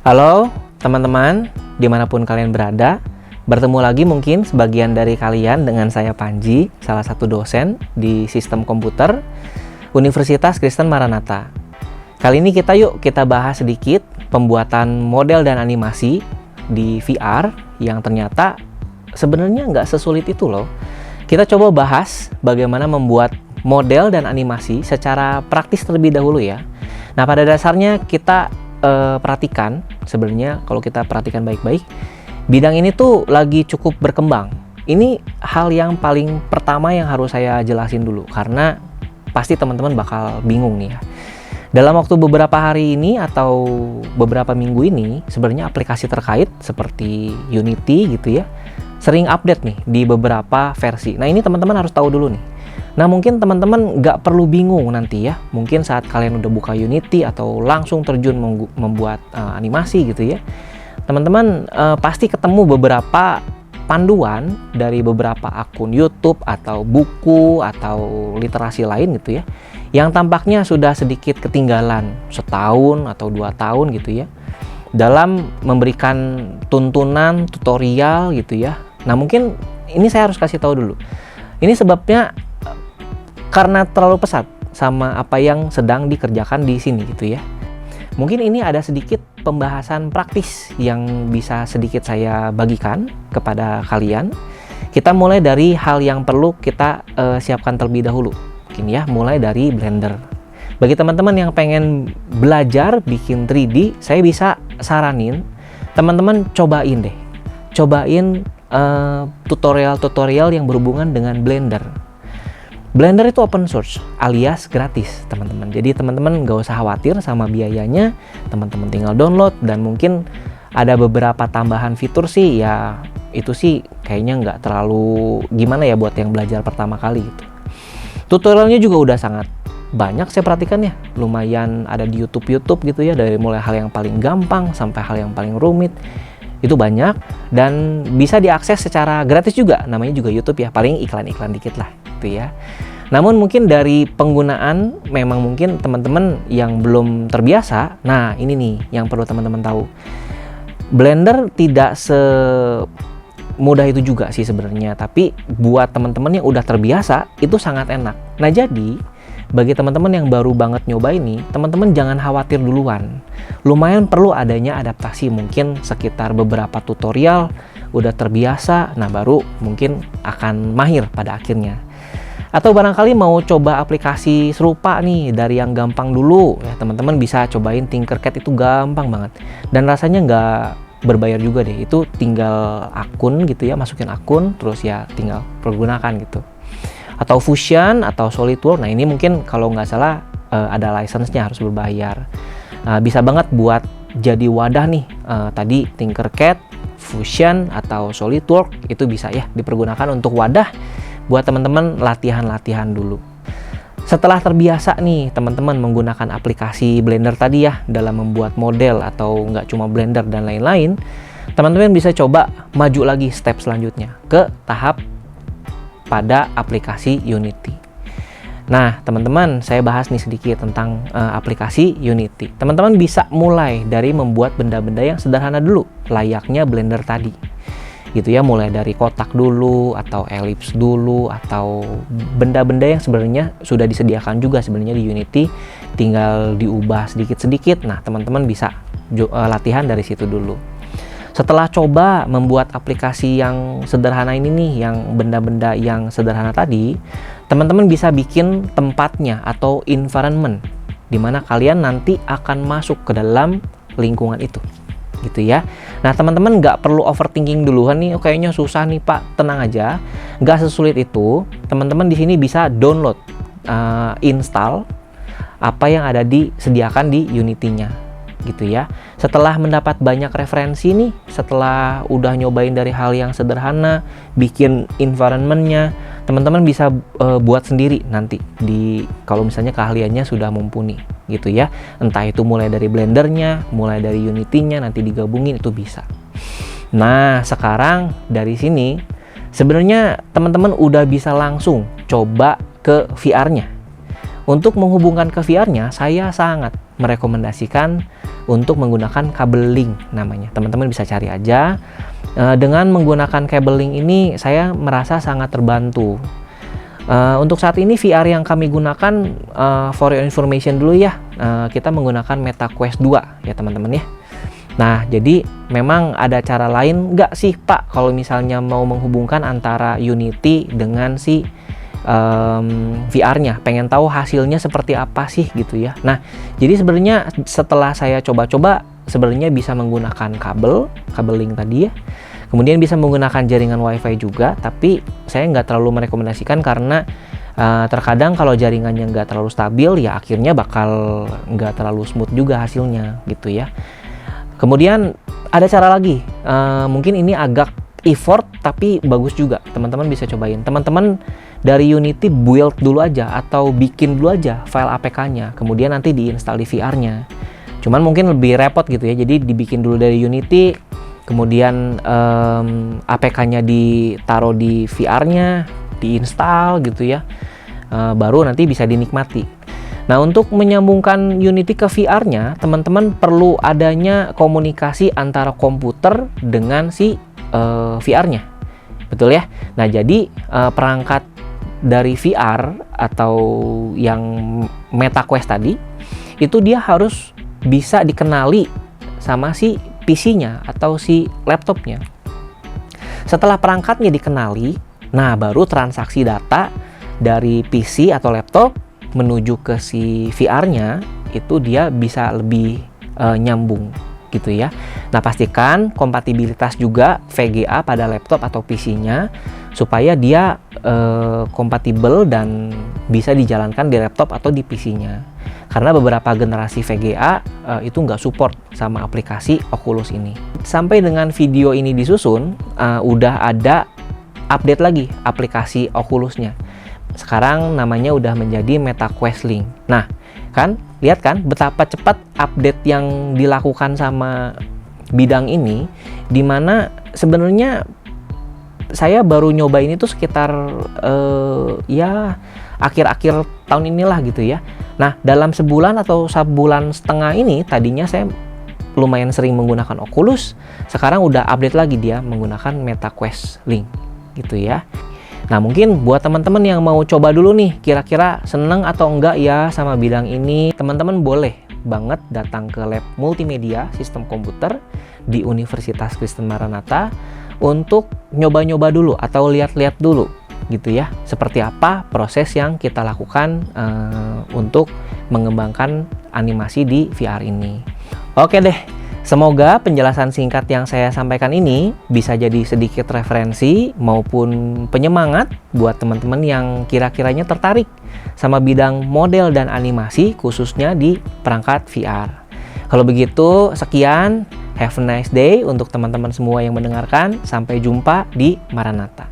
Halo teman-teman, dimanapun kalian berada. Bertemu lagi mungkin sebagian dari kalian dengan saya Panji, salah satu dosen di Sistem Komputer Universitas Kristen Maranatha. Kali ini kita bahas sedikit pembuatan model dan animasi di VR yang ternyata sebenarnya nggak sesulit itu loh. Kita coba bahas bagaimana membuat model dan animasi secara praktis terlebih dahulu ya. Nah, pada dasarnya kita perhatikan, sebenarnya kalau kita perhatikan baik-baik, bidang ini tuh lagi cukup berkembang. Ini hal yang paling pertama yang harus saya jelasin dulu, karena pasti teman-teman bakal bingung nih ya. Dalam waktu beberapa hari ini atau beberapa minggu ini, sebenarnya aplikasi terkait seperti Unity gitu ya, sering update nih di beberapa versi. Nah, ini teman-teman harus tahu dulu nih. Nah, mungkin teman-teman nggak perlu bingung nanti ya. Mungkin saat kalian udah buka Unity atau langsung terjun membuat animasi gitu ya. Teman-teman pasti ketemu beberapa panduan dari beberapa akun YouTube atau buku atau literasi lain gitu ya. Yang tampaknya sudah sedikit ketinggalan setahun atau 2 tahun gitu ya. Dalam memberikan tuntunan, tutorial gitu ya. Nah, mungkin ini saya harus kasih tahu dulu. Ini sebabnya karena terlalu pesat sama apa yang sedang dikerjakan di sini gitu ya. Mungkin ini ada sedikit pembahasan praktis yang bisa sedikit saya bagikan kepada kalian. Kita mulai dari hal yang perlu kita siapkan terlebih dahulu. Mungkin ya, mulai dari Blender. Bagi teman-teman yang pengen belajar bikin 3D, saya bisa saranin teman-teman cobain deh. Cobain tutorial-tutorial yang berhubungan dengan Blender. Blender itu open source alias gratis teman-teman. Jadi teman-teman nggak usah khawatir sama biayanya. Teman-teman tinggal download dan mungkin ada beberapa tambahan fitur sih ya. Itu sih kayaknya nggak terlalu gimana ya buat yang belajar pertama kali gitu. Tutorialnya juga udah sangat banyak saya perhatikan ya. Lumayan ada di YouTube gitu ya, dari mulai hal yang paling gampang sampai hal yang paling rumit. Itu banyak dan bisa diakses secara gratis juga. Namanya juga YouTube ya, paling iklan-iklan dikit lah gitu ya. Namun mungkin dari penggunaan memang mungkin teman-teman yang belum terbiasa. Nah, ini nih yang perlu teman-teman tahu. Blender tidak semudah itu juga sih sebenarnya, tapi buat teman-teman yang udah terbiasa itu sangat enak. Nah, jadi bagi teman-teman yang baru banget nyoba ini, teman-teman jangan khawatir duluan. Lumayan perlu adanya adaptasi, mungkin sekitar beberapa tutorial, udah terbiasa, nah baru mungkin akan mahir pada akhirnya. Atau barangkali mau coba aplikasi serupa nih dari yang gampang dulu, ya teman-teman bisa cobain Tinkercad, itu gampang banget. Dan rasanya nggak berbayar juga deh, itu tinggal akun gitu ya, masukin akun, terus ya tinggal pergunakan gitu. Atau Fusion atau SolidWorks. Nah, ini mungkin kalau nggak salah ada license-nya, harus berbayar. Bisa banget buat jadi wadah nih. Tadi Tinkercad, Fusion atau SolidWorks itu bisa ya dipergunakan untuk wadah buat teman-teman latihan-latihan dulu. Setelah terbiasa nih teman-teman menggunakan aplikasi Blender tadi ya dalam membuat model atau nggak cuma Blender dan lain-lain, teman-teman bisa coba maju lagi step selanjutnya ke tahap pada aplikasi Unity. Nah, teman-teman, saya bahas nih sedikit tentang aplikasi Unity. Teman-teman bisa mulai dari membuat benda-benda yang sederhana dulu, layaknya Blender tadi. Gitu ya, mulai dari kotak dulu, atau elips dulu, atau benda-benda yang sebenarnya sudah disediakan juga sebenarnya di Unity, tinggal diubah sedikit-sedikit. Nah, teman-teman bisa latihan dari situ dulu. Setelah coba membuat aplikasi yang sederhana ini nih, yang benda-benda yang sederhana tadi, teman-teman bisa bikin tempatnya atau environment di mana kalian nanti akan masuk ke dalam lingkungan itu, gitu ya. Nah, teman-teman nggak perlu overthinking duluan nih, kayaknya susah nih Pak, tenang aja, nggak sesulit itu. Teman-teman di sini bisa download, install apa yang ada disediakan di Unity-nya. Gitu ya. Setelah mendapat banyak referensi nih, setelah udah nyobain dari hal yang sederhana, bikin environment-nya, teman-teman bisa buat sendiri nanti kalau misalnya keahliannya sudah mumpuni gitu ya. Entah itu mulai dari Blender-nya, mulai dari Unity-nya, nanti digabungin itu bisa. Nah, sekarang dari sini sebenarnya teman-teman udah bisa langsung coba ke VR-nya. Untuk menghubungkan ke VR-nya, saya sangat merekomendasikan untuk menggunakan kabel link namanya. Teman-teman bisa cari aja. Dengan menggunakan kabel link ini saya merasa sangat terbantu. Untuk saat ini VR yang kami gunakan, for your information dulu ya, kita menggunakan MetaQuest 2 ya teman-teman ya. Nah, jadi memang ada cara lain nggak sih Pak kalau misalnya mau menghubungkan antara Unity dengan si VR-nya, pengen tahu hasilnya seperti apa sih gitu ya. Nah, jadi sebenarnya setelah saya coba-coba, sebenarnya bisa menggunakan kabel link tadi ya. Kemudian bisa menggunakan jaringan WiFi juga, tapi saya nggak terlalu merekomendasikan karena terkadang kalau jaringannya nggak terlalu stabil, ya akhirnya bakal nggak terlalu smooth juga hasilnya gitu ya. Kemudian ada cara lagi, mungkin ini agak effort tapi bagus juga, teman-teman bisa cobain. Teman-teman dari Unity build dulu aja atau bikin dulu aja file APK-nya, kemudian nanti diinstal di VR-nya. Cuman mungkin lebih repot gitu ya, jadi dibikin dulu dari Unity, kemudian APK-nya ditaruh di VR-nya, diinstal gitu ya, baru nanti bisa dinikmati. Nah, untuk menyambungkan Unity ke VR-nya, teman-teman perlu adanya komunikasi antara komputer dengan si VR-nya, betul ya? Nah, jadi perangkat dari VR atau yang MetaQuest tadi, itu dia harus bisa dikenali sama si PC-nya atau si laptopnya. Setelah perangkatnya dikenali, nah baru transaksi data dari PC atau laptop menuju ke si VR-nya itu dia bisa lebih nyambung gitu ya. Nah, pastikan kompatibilitas juga VGA pada laptop atau PC-nya supaya dia kompatibel dan bisa dijalankan di laptop atau di PC-nya. Karena beberapa generasi VGA itu nggak support sama aplikasi Oculus ini. Sampai dengan video ini disusun, udah ada update lagi aplikasi Oculus-nya. Sekarang namanya udah menjadi MetaQuest Link. Nah, kan lihat kan betapa cepat update yang dilakukan sama bidang ini, dimana sebenarnya saya baru nyoba ini tuh sekitar ya akhir-akhir tahun inilah gitu ya. Nah, dalam sebulan atau sebulan setengah ini tadinya saya lumayan sering menggunakan Oculus, sekarang udah update lagi dia menggunakan MetaQuest Link gitu ya. Nah, mungkin buat teman-teman yang mau coba dulu nih, kira-kira seneng atau enggak ya sama bidang ini, teman-teman boleh banget datang ke lab multimedia sistem komputer di Universitas Kristen Maranatha untuk nyoba-nyoba dulu atau lihat-lihat dulu gitu ya, seperti apa proses yang kita lakukan untuk mengembangkan animasi di VR ini. Oke deh, semoga penjelasan singkat yang saya sampaikan ini bisa jadi sedikit referensi maupun penyemangat buat teman-teman yang kira-kiranya tertarik sama bidang model dan animasi khususnya di perangkat VR. Kalau begitu, sekian. Have a nice day untuk teman-teman semua yang mendengarkan. Sampai jumpa di Maranatha.